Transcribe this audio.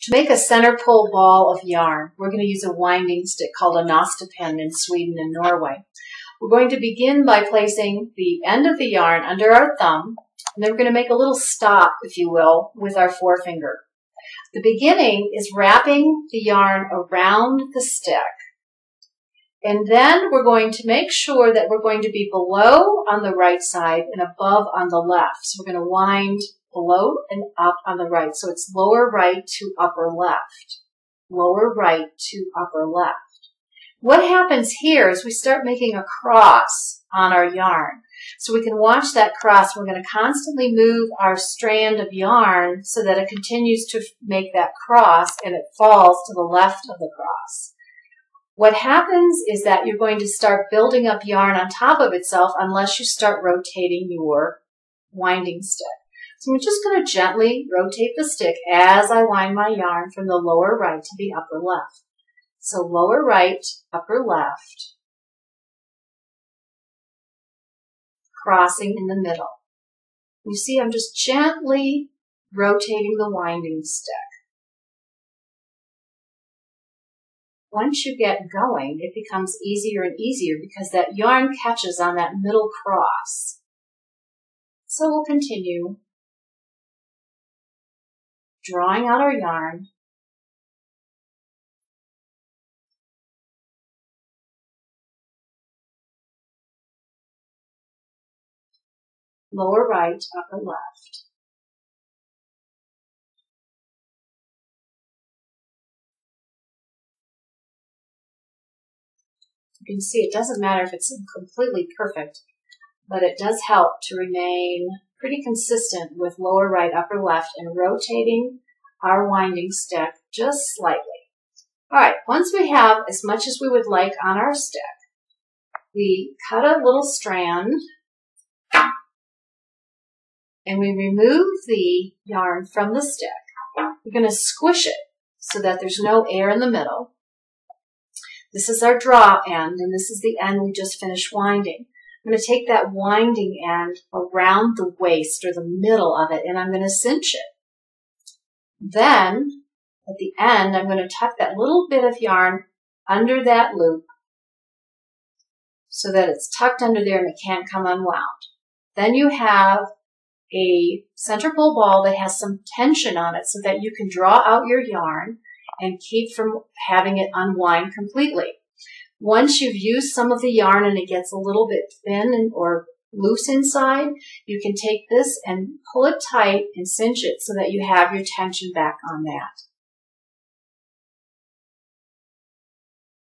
To make a center pole ball of yarn, we're going to use a winding stick called a Nostapen in Sweden and Norway. We're going to begin by placing the end of the yarn under our thumb, and then we're going to make a little stop, if you will, with our forefinger. The beginning is wrapping the yarn around the stick, and then we're going to make sure that we're going to be below on the right side and above on the left. So we're going to wind below and up on the right. So it's lower right to upper left. Lower right to upper left. What happens here is we start making a cross on our yarn. So we can watch that cross. We're going to constantly move our strand of yarn so that it continues to make that cross and it falls to the left of the cross. What happens is that you're going to start building up yarn on top of itself unless you start rotating your winding stick. So I'm just going to gently rotate the stick as I wind my yarn from the lower right to the upper left. So lower right, upper left, crossing in the middle. You see, I'm just gently rotating the winding stick. Once you get going, it becomes easier and easier because that yarn catches on that middle cross. So we'll continue drawing out our yarn. Lower right, upper left. You can see it doesn't matter if it's completely perfect, but it does help to remain pretty consistent with lower right, upper left, and rotating our winding stick just slightly. All right, once we have as much as we would like on our stick, we cut a little strand and we remove the yarn from the stick. We're going to squish it so that there's no air in the middle. This is our draw end, and this is the end we just finished winding. I'm going to take that winding end around the waist or the middle of it, and I'm going to cinch it. Then, at the end, I'm going to tuck that little bit of yarn under that loop so that it's tucked under there and it can't come unwound. Then you have a center pole ball that has some tension on it so that you can draw out your yarn and keep from having it unwind completely. Once you've used some of the yarn and it gets a little bit thin or loose inside, you can take this and pull it tight and cinch it so that you have your tension back on that.